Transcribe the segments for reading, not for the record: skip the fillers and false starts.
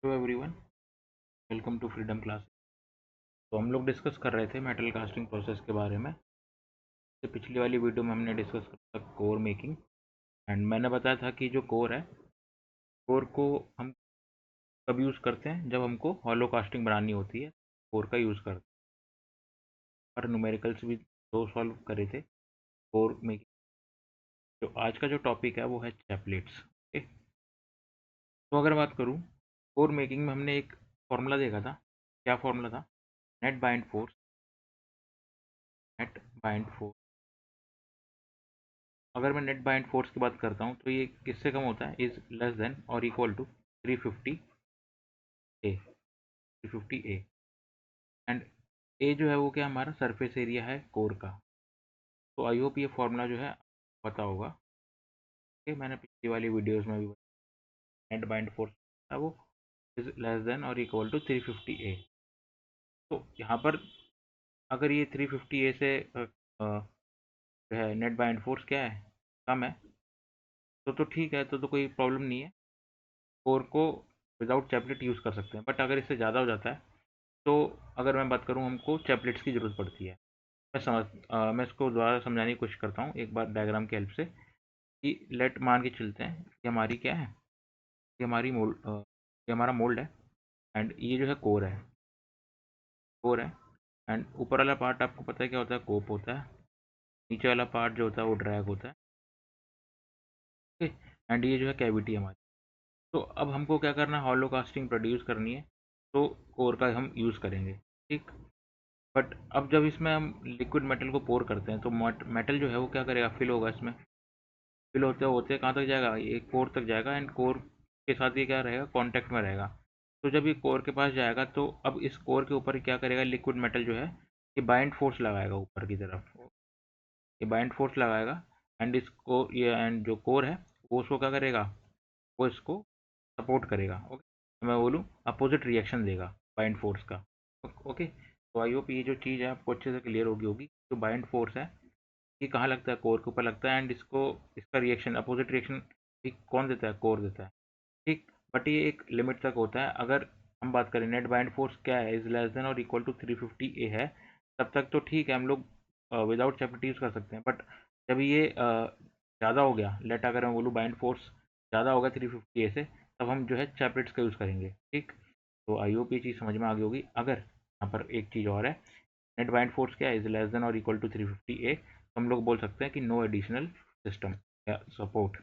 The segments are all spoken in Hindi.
Hello everyone, welcome to freedom class. तो हम लोग डिस्कस कर रहे थे मेटल कास्टिंग प्रोसेस के बारे में। तो पिछली वाली वीडियो में हमने डिस्कस करा था कोर मेकिंग। एंड मैंने बताया था कि जो कोर है, कोर को हम कब यूज़ करते हैं, जब हमको हॉलो कास्टिंग बनानी होती है, कोर का यूज़ करते हैं। और न्यूमेरिकल्स भी दो सॉल्व करे थे कोर मेकिंग। तो आज का जो टॉपिक है वो है चैपलेट्स। ओके, तो अगर बात करूँ कोर मेकिंग में, हमने एक फॉर्मूला देखा था। क्या फॉर्मूला था? Net bind force. Net bind force, अगर मैं नेट बाइंड फोर्स की बात करता हूँ तो ये किससे कम होता है? इज लेस देन और इक्वल टू 350 ए। एंड ए जो है वो क्या, हमारा सरफेस एरिया है कोर का। तो आई होप ये फॉर्मूला जो है पता होगा कि मैंने पिछली वाली वीडियोस में भी नेट बाइंड फोर्स है वो इज लेस देन और इक्वल टू 350 ए। तो यहाँ पर अगर ये 350 ए से जो है नेट बाइंड फोर्स क्या है, कम है, तो ठीक है, तो कोई प्रॉब्लम नहीं है। कोर को विदाउट चैपलेट यूज़ कर सकते हैं। बट अगर इससे ज़्यादा हो जाता है तो अगर मैं बात करूँ, हमको चैपलेट्स की ज़रूरत पड़ती है। मैं इसको दोबारा समझाने की कोशिश करता हूँ एक बार डायग्राम की हेल्प से। कि लेट मान के चलते हैं कि हमारी क्या है, ये हमारी ये हमारा मोल्ड है। एंड ये जो है कोर है। एंड ऊपर वाला पार्ट आपको पता है क्या होता है? कोप होता है। नीचे वाला पार्ट जो होता है वो ड्रैग होता है। ओके, एंड ये जो है कैविटी हमारी। तो अब हमको क्या करना है? हॉलो कास्टिंग प्रोड्यूस करनी है, तो कोर का हम यूज़ करेंगे। ठीक। बट अब जब इसमें हम लिक्विड मेटल को पोर करते हैं तो मेटल जो है वो क्या करेगा? फिल होगा इसमें। फिल होते होते कहाँ तक जाएगा? एक कोर तक जाएगा। एंड कोर के साथ ये क्या रहेगा? कांटेक्ट में रहेगा। तो जब ये कोर के पास जाएगा तो अब इस कोर के ऊपर क्या करेगा? लिक्विड मेटल जो है ये बाइंड फोर्स लगाएगा ऊपर की तरफ। ये बाइंड फोर्स लगाएगा। एंड इसको ये एंड जो कोर है वो उसको क्या करेगा? वो इसको सपोर्ट करेगा। ओके, तो मैं बोलूँ अपोजिट रिएक्शन देगा बाइंड फोर्स का। ओके, तो आई होप ये जो चीज़ है आपको अच्छे से क्लियर होगी। जो बाइंड फोर्स है ये कहाँ लगता है? कोर के ऊपर लगता है। एंड इसको इसका रिएक्शन, अपोजिट रिएक्शन भी कौन देता है? कोर देता है। ठीक। बट ये एक लिमिट तक होता है। अगर हम बात करें नेट बाइंड फोर्स क्या है, इज लेस देन और इक्वल टू 350 ए है, तब तक तो ठीक है, हम लोग विदाउट चैप्टर यूज़ कर सकते हैं। बट जब ये ज़्यादा हो गया, लेट अगर मैं बोलूँ बाइंड फोर्स ज़्यादा होगा 350 ए से, तब हम जो है चैपलेट्स का यूज़ करेंगे। ठीक। तो आई होप ये चीज़ समझ में आ गई होगी। अगर यहाँ पर एक चीज़ और है, नेट बाइंड फोर्स क्या है? इज लेस देन और इक्वल टू 350 ए, तो हम लोग बोल सकते हैं कि नो एडिशनल सिस्टम या support,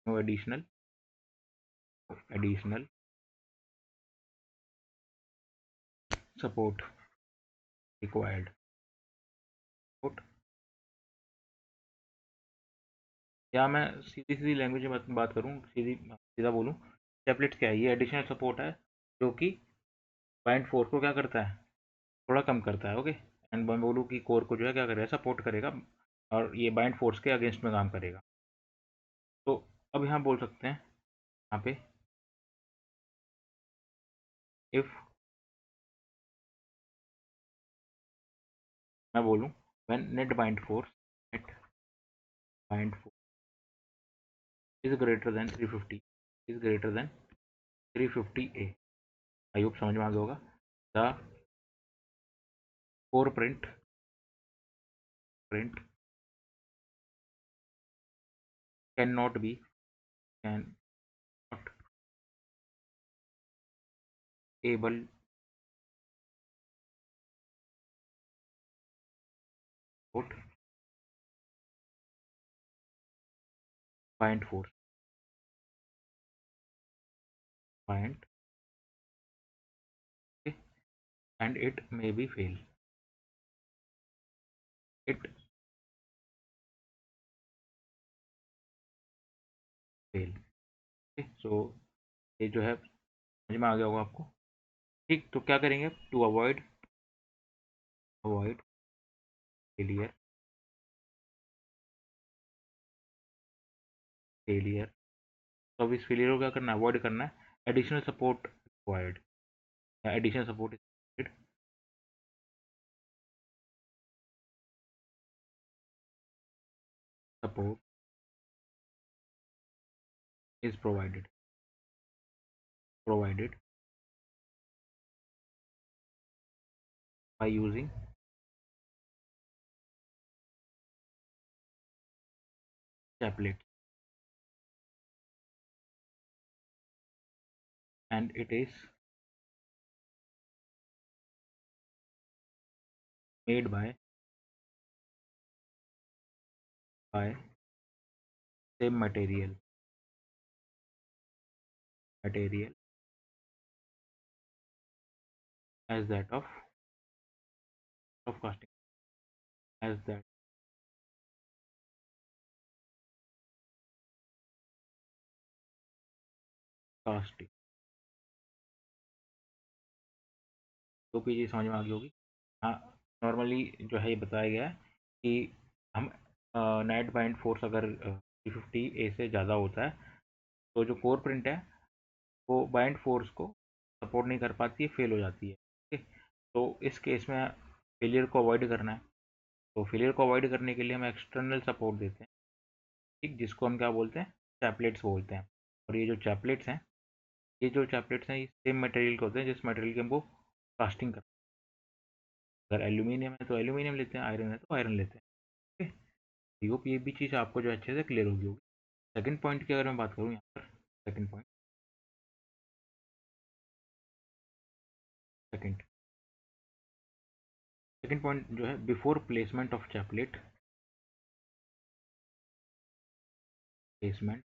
no additional support required. या मैं सीधी सीधी लैंग्वेज में बात करूँ, सीधा बोलूँ, टेम्पलेट क्या है? ये एडिशनल सपोर्ट है जो कि बाइंड फोर्स को क्या करता है? थोड़ा कम करता है। ओके, एंड मैं बोलूँ कि कोर को जो है क्या करेगा? सपोर्ट करेगा, और ये बाइंड फोर्स के अगेंस्ट में काम करेगा। तो अब यहाँ बोल सकते हैं, यहाँ पे इफ़ मैं बोलूँ when net bind force is greater than 350, is greater than 350 A. I hope समझ में आ गया होगा। The core print can not be can not able put bind force, bind, and it may be it fail। सो ये जो है समझ में आ गया होगा आपको। ठीक, तो क्या करेंगे? To avoid failure, failure. तो अब इस फेलियर को क्या करना है? अवॉइड करना है। एडिशनल सपोर्ट रिक्वायर्ड, या additional support support is provided, by using chaplet, and it is made by same material as that of casting, as that casting। तो भी चीज़ समझ में आ गई होगी। हाँ, नॉर्मली जो है ये बताया गया है कि हम नेट बाइंड फोर्स अगर 350 A से ज़्यादा होता है तो जो कोर प्रिंट है वो बाइंड फोर्स को सपोर्ट नहीं कर पाती है, फेल हो जाती है। ठीक है, तो इस केस में फेलियर को अवॉइड करना है, तो फेलियर को अवॉइड करने के लिए हम एक्सटर्नल सपोर्ट देते हैं। ठीक, जिसको हम क्या बोलते हैं, चैपलेट्स बोलते हैं। और ये जो चैपलेट्स हैं, ये सेम मटेरियल के होते हैं जिस मटेरियल की हमको कास्टिंग कर, अगर एल्यूमिनियम है तो एल्यूमिनियम लेते हैं, आयरन है तो आयरन लेते हैं। ठीक है, होप ये भी चीज़ आपको जो अच्छे से क्लियर होगी। सेकंड पॉइंट की अगर मैं बात करूँ यहाँ पर, second point second second point जो है, before placement of chaplet, placement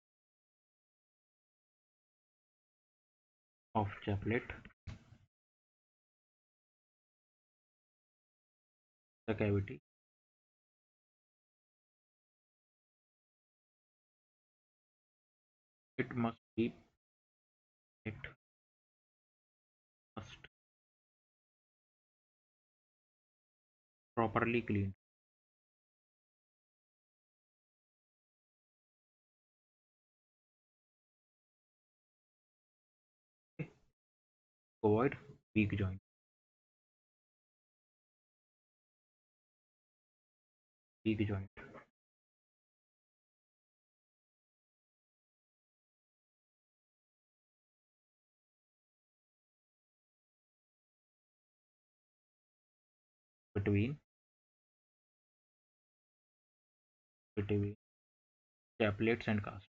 of chaplet the cavity, it must be it must properly cleaned, okay? Avoid weak joint, weak joint between between chaplets and cast।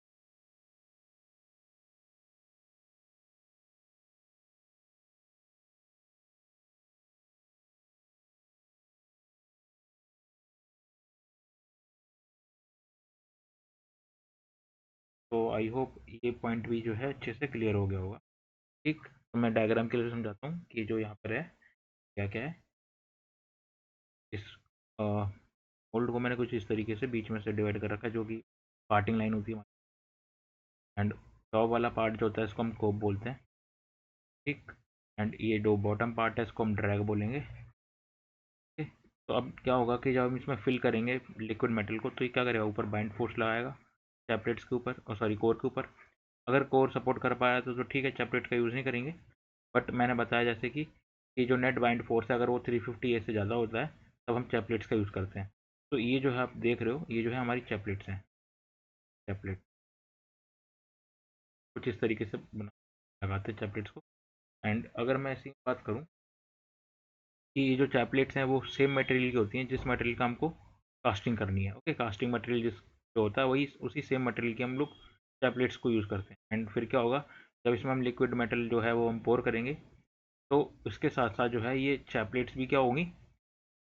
तो आई होप ये पॉइंट भी जो है अच्छे से क्लियर हो गया होगा। ठीक, तो मैं डायग्राम के लिए समझाता हूँ कि जो यहाँ पर है क्या क्या है। इस मोल्ड को मैंने कुछ इस तरीके से बीच में से डिवाइड कर रखा है, जो कि पार्टिंग लाइन होती है। एंड टॉप वाला पार्ट जो होता है इसको हम कोप बोलते हैं। ठीक, एंड ये जो बॉटम पार्ट है इसको हम ड्रैग बोलेंगे। ठीक, तो अब क्या होगा कि जब हम इसमें फिल करेंगे लिक्विड मेटल को, तो ये क्या करेगा, ऊपर बाइंड फोर्स लगाएगा चैपलेट्स के ऊपर, और सॉरी कोर के ऊपर। अगर कोर सपोर्ट कर पाया तो ठीक है, चैपलेट का यूज़ नहीं करेंगे। बट मैंने बताया जैसे कि ये जो नेट बाइंड फोर्स है अगर वो 350 A से ज़्यादा होता है तब हम चैपलेट्स का यूज़ करते हैं। तो ये जो है आप देख रहे हो, ये जो है हमारी चैपलेट्स हैं। चैपलेट कुछ इस तरीके से बना लगाते हैं चैपलेट्स को। एंड अगर मैं ऐसी बात करूँ कि ये जो चैपलेट्स हैं वो सेम मटेरियल की होती हैं जिस मटेरियल का हमको कास्टिंग करनी है। ओके, कास्टिंग मटेरियल जिस जो होता है वही उसी सेम मटेरियल के हम लोग चैपलेट्स को यूज़ करते हैं। एंड फिर क्या होगा, जब इसमें हम लिक्विड मेटल जो है वो हम पोर करेंगे तो उसके साथ साथ जो है ये चैपलेट्स भी क्या होंगी,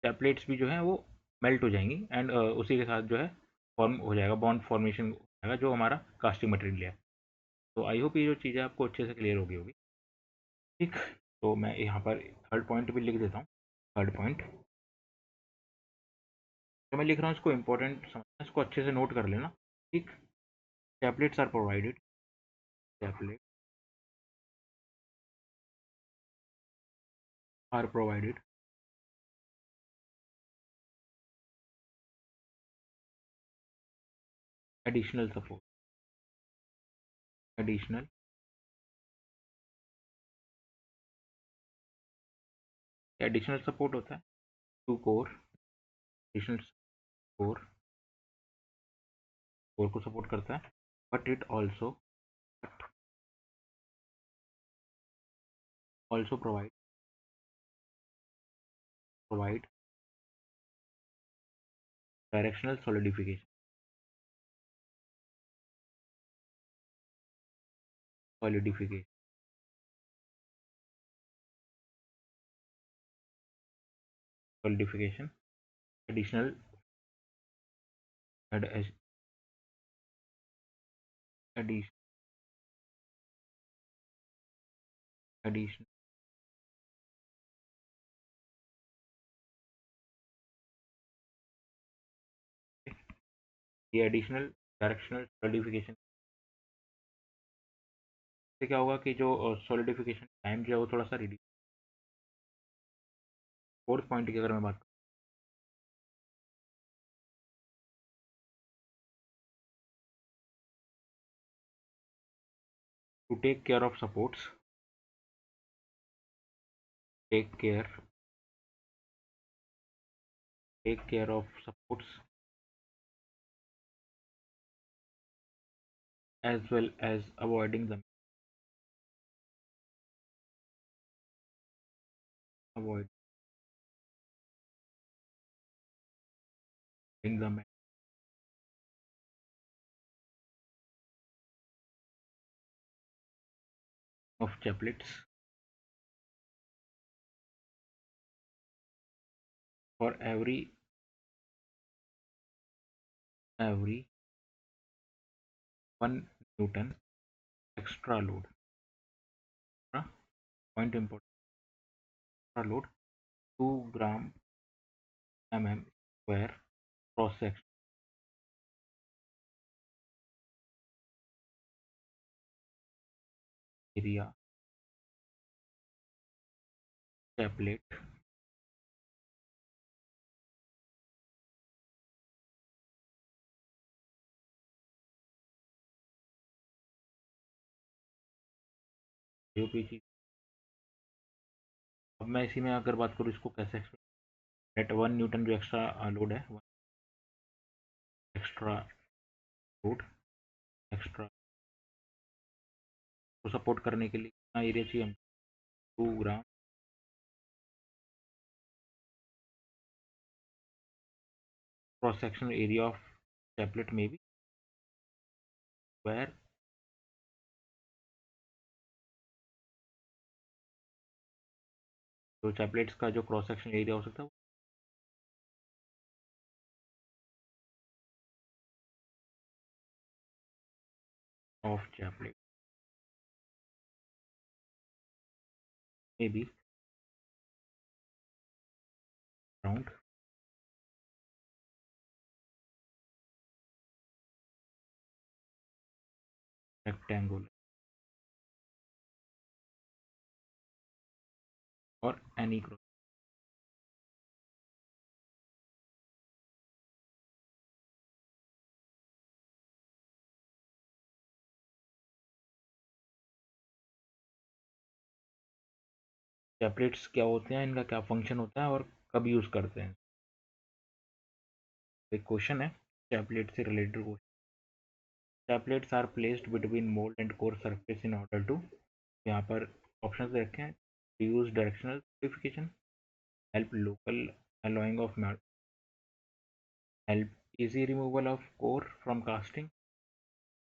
चैपलेट्स भी जो है वो मेल्ट हो जाएंगी। एंड उसी के साथ जो है फॉर्म हो जाएगा, बॉन्ड फॉर्मेशन हो जाएगा जो हमारा कास्टिंग मटेरियल है। तो आई होप ये जो चीज़ें आपको अच्छे से क्लियर हो गई होगी। ठीक, तो मैं यहाँ पर थर्ड पॉइंट भी लिख देता हूँ। थर्ड पॉइंट जो मैं लिख रहा हूँ इसको इम्पोर्टेंट समझना, इसको अच्छे से नोट कर लेना। ठीक, tablets are provided, tablet are provided additional support, additional additional support होता है to core, additional core core को सपोर्ट करता है। But it also provide provide directional solidification solidification solidification additional addition addition ये एडिशनल डायरेक्शनल सॉलिडिफिकेशन से क्या होगा कि जो सॉलिडिफिकेशन टाइम जो है वो थोड़ा सा रिड्यूस। फोर्थ पॉइंट की अगर मैं बात to take care of supports take care of supports as well as avoiding the of chaplets for every 1 Newton extra load. Point important, extra load 2 gram mm² cross section area chaplet UPG। अब मैं इसी में अगर बात करूँ इसको कैसे एट 1 Newton जो एक्स्ट्रा लोड है एक्स्ट्रा लोड एक्स्ट्रा को सपोर्ट करने के लिए कितना एरिया चाहिए हम 2 gram cross sectional area of chaplet में भी वेयर जो चैपलेट्स का जो क्रॉस सेक्शनल एरिया हो सकता है ऑफ चैपलेट में भी राउंड रेक्टेंगुलर और एनी क्रॉस चैपलेट्स क्या होते हैं, इनका क्या फंक्शन होता है और कब यूज़ करते हैं। एक क्वेश्चन है चैपलेट से related question. Chaplets are placed between mould and core surface in order to, यहाँ पर ऑप्शन दे रखे हैं, use directional solidification, help local alloying of help easy removal of core from casting,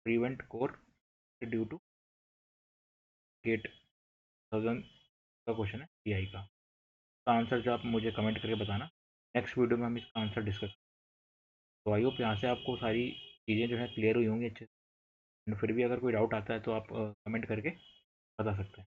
prevent core due to gate 1000 का क्वेश्चन है पीआई का। आंसर जो आप मुझे कमेंट करके बताना, नेक्स्ट वीडियो में हम इसका आंसर डिस्कस। तो आई होप यहाँ से आपको सारी चीज़ें जो है क्लियर हुई होंगी अच्छे से। फिर भी अगर कोई डाउट आता है तो आप कमेंट करके बता सकते हैं।